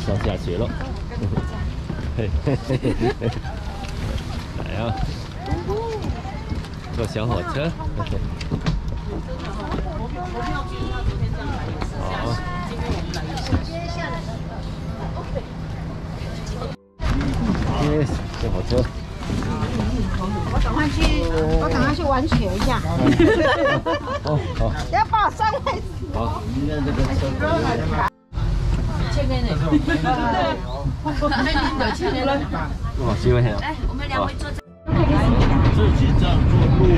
上下学了。嘿嘿嘿嘿嘿，来啊！坐小火车。好。耶，坐火车。我赶快去玩雪一下。哦，好。不要把我伤害死。好。哇，机会很。来，我们两位坐这。自己这样做录影。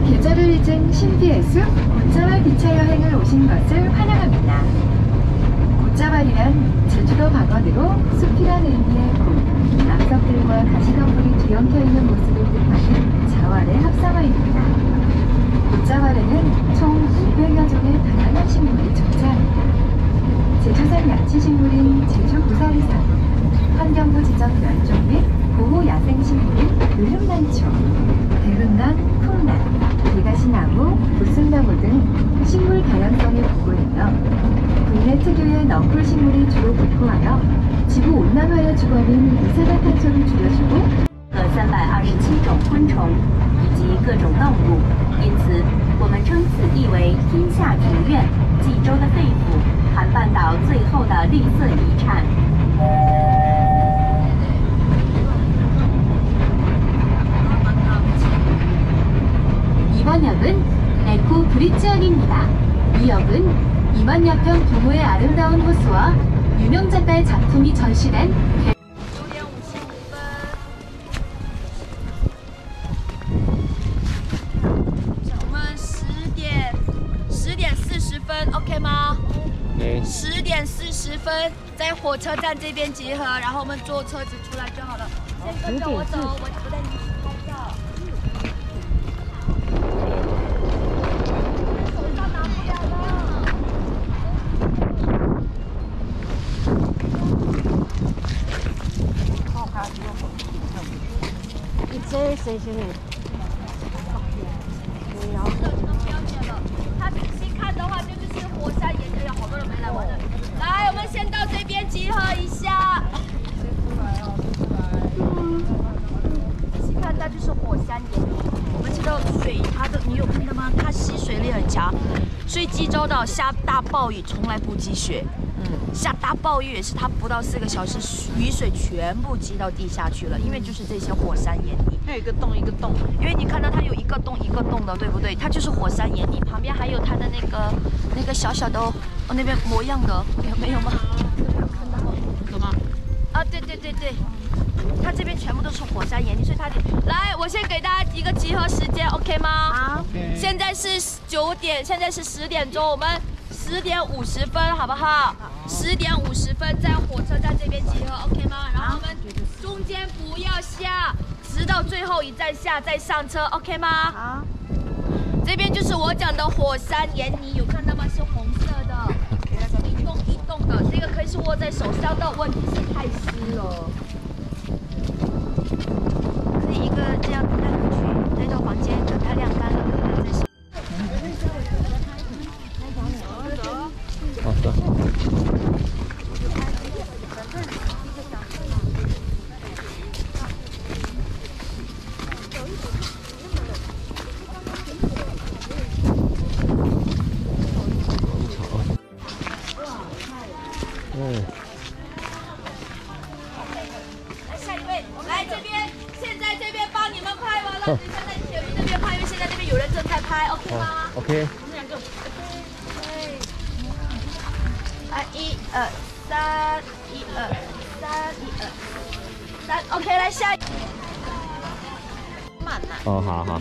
계절을 잊은 신비의 숲 곶자왈 기차 여행을 오신 것을 환영합니다. 곶자왈이란 제주도 방언으로 숲이란 의미의 곳, 암석들과 가시덤불이 뒤엉켜 있는 모습을 뜻하는 자왈의 합성어입니다. 곶자왈에는 총 200여 종의 다양한 식물이 존재합니다. 제주산 양치식물인 제주구사리산, 환경부 지정 멸종 및 보호 야생식물인 느릅난초, 대룬난, 콩난, 대가시나무, 보슬나무 등 식물 다양성이 돋보이며 국내 특유의 넝쿨 식물이 주로 분포하여 지구온난화의 주범인 이산화탄소를 줄여주고 327种昆虫以及各种动物，因此我们称此地为天下庭院，济州的肺腑，韩半岛最后的绿色遗产。 이번 역은 에코 브릿지역입니다. 이 역은 2만 여평 규모의 아름다운 호수와 유명 작가의 작품이 전시된 我们10点40分 ，OK 吗？10点40分在火车站这边集合，然后我们坐车子出来就好了。先跟着我走，我带你去拍照。 这谁先呢？不要剪了，他仔细看的话，这就是火山岩。哎呀，好多人没来玩的。来，我们先到这边集合一下。仔细看，它就是火山岩。我们知道水，你有看到吗？它吸水力很强，所以济州岛下大暴雨从来不积雪。 下大暴雨也是，它不到4个小时，雨水全部积到地下去了，因为就是这些火山岩泥。它有一个洞一个洞，因为你看到它有一个洞一个洞的，对不对？它就是火山岩泥，旁边还有它的那个小小的那边模样的，有没有吗？看到吗？有吗？啊，对对对对，它这边全部都是火山岩泥，所以它来，我先给大家一个集合时间 ，OK 吗？好。现在是9点，现在是10点钟，我们。 10点50分，好不好？10点50分在火车站这边集合 ，OK 吗？然后我们中间不要下，直到最后一站下再上车 ，OK 吗？好。这边就是我讲的火山岩泥，有看到吗？是红色的，一动一动的，这个可以是握在手上的，问题是太湿了。可以一个这样带回去，带到房间，等它晾干了，可能再洗。 好的。来下一位，来这边，现在这边帮你们拍完了，等一下在前面那边拍，因为现在那边有人正在拍 ，OK 吗 ？OK。 来1、2、3，1、2、3，1、2、3 ，OK， 来下一。慢呐。哦，好好。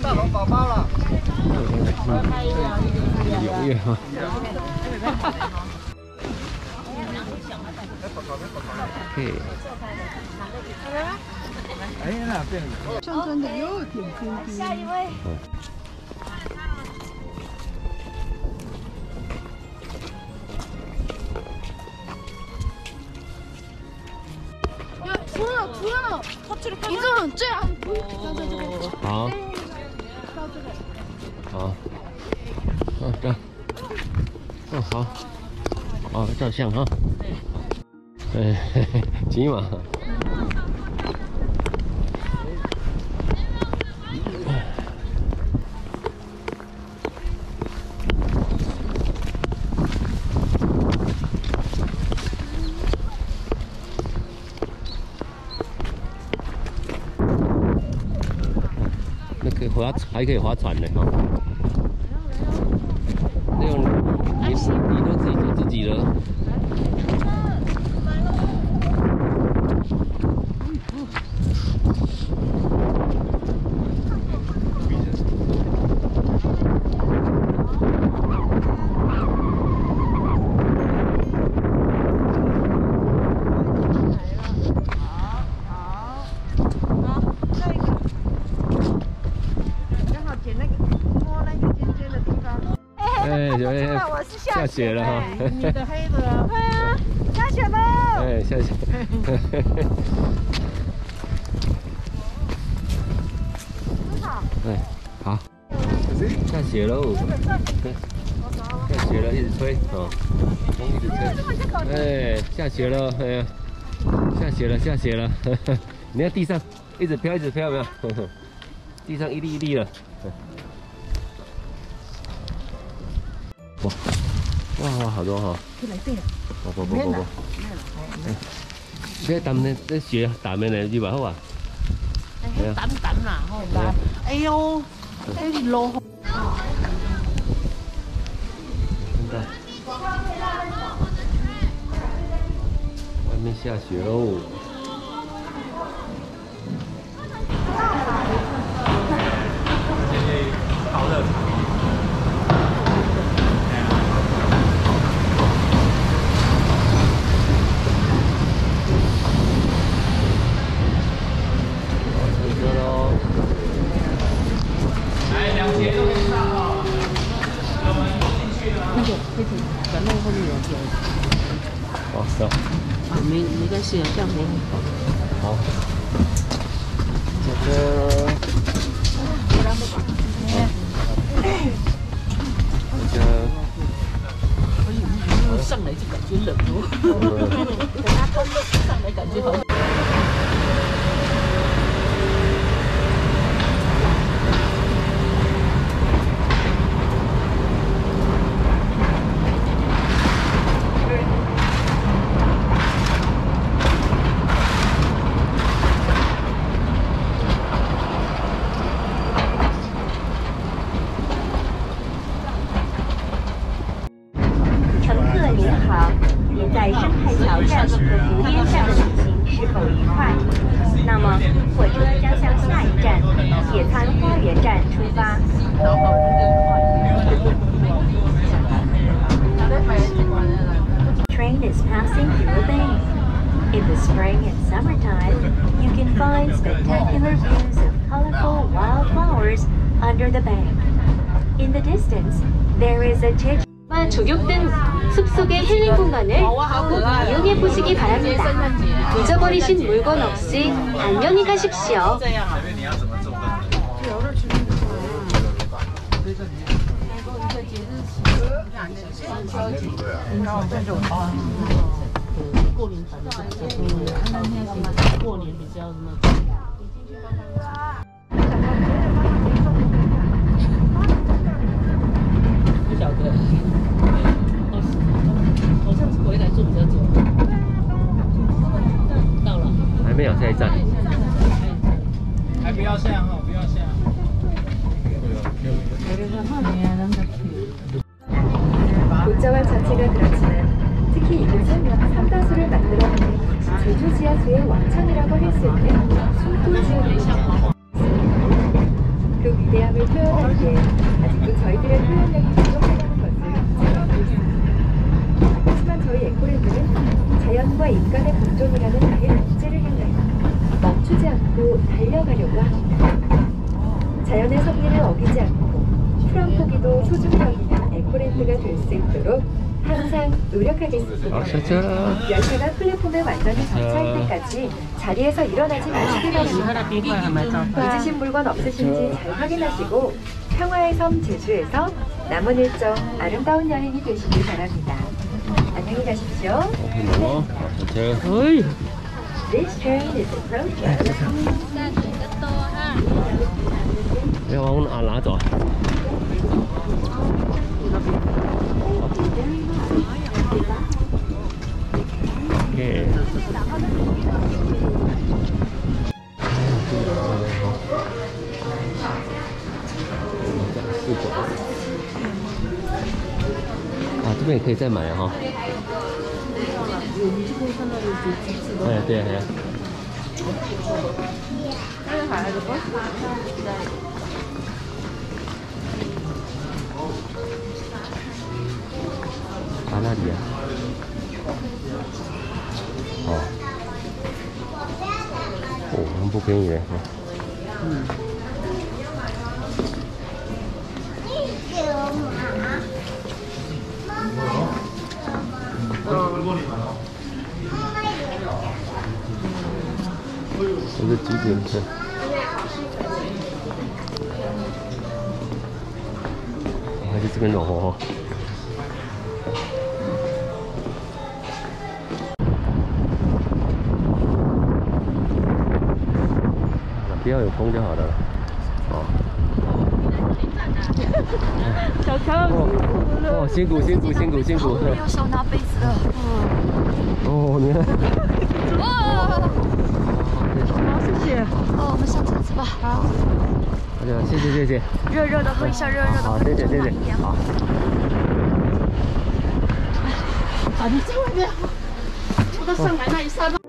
大龙宝宝了。有月哈。嘿。 哎呀，变了。象征的有点孤独。下一位。一个这样。好。好。这样。好。好，照相哈。骑马。还可以划船的哈。这种你都自己做自己的。下雪了哈！你的黑的，对啊，下雪喽！哎，下雪。哎，好，下雪喽！下雪了，一直吹哦，风一直吹。哎，下雪了，哎呀，下雪了，下雪了！你看地上一直飘，一直飘，没有？地上一粒一粒了。哇！哇，好多哈！不，这抌呢，这雪打咩嚟？要話好啊？抌啦，好啦。哎呦，這啲路。真的，外面下雪喽。好热。转到后面有。好，走。没关系，这样没好。这个。上来就感觉冷哦。等它风上来感觉好。在生态桥站和湖边站的旅行是否愉快？那么火车将向下一站野餐花园站出发。Train is passing through a bank. In the spring and summertime, you can find spectacular views of colorful wildflowers under the bank. In the distance, there is a 조격 등 숲속의 힐링 공간을 꼭 이용해 보시기 바랍니다. 잊어버리신 물건 없이 안녕히 가십시오.没有下一站，还不要下哈，不要下。 고자와 자체가 그렇지만 특히 이곳은 삼다수를 만들어내는 제주 지하수의 왕창이라고 할 수 있는 숨도 지역입니다. 그 위대함을 표현하기에 아직도 저희들의 표현력이 부족하다는 것을 인정하고 있습니다. 하지만 저희 에코랜드는 자연과 인간의 공존이라는 나의 문제를 향해 멈추지 않고 달려가려고 합니다. 자연의 섭리를 어기지 않고 푸른 포기도 소중히 여기는 에코랜드가 될 수 있도록 항상 노력하겠습니다. 아, 진짜? 열차가 플랫폼에 완전히 정차할 때까지 자리에서 일어나지 마시기 바랍니다. 잊으신 물건 없으신지 잘 확인하시고 평화의 섬 제주에서 남은 일정 아름다운 여행이 되시길 바랍니다. 안녕히 가십시오. 뭐? 저. This train is approaching. 要往哪走？ OK。啊，这边也可以再买哈。哎，对对。啊，那里啊。哦。哦，很不便宜嘞。嗯。这个几点车？还是这边暖和哈。不要有风就好了。哦。小乔哦，辛苦辛苦辛苦辛苦。没有手拿杯子了。哦，你看。哇！好，谢谢。哦，我们上车子吧。好。好的，谢谢谢谢。热热的喝一下，热热的。好，谢谢谢谢。好。啊，你在外面，我到上来那一刹那。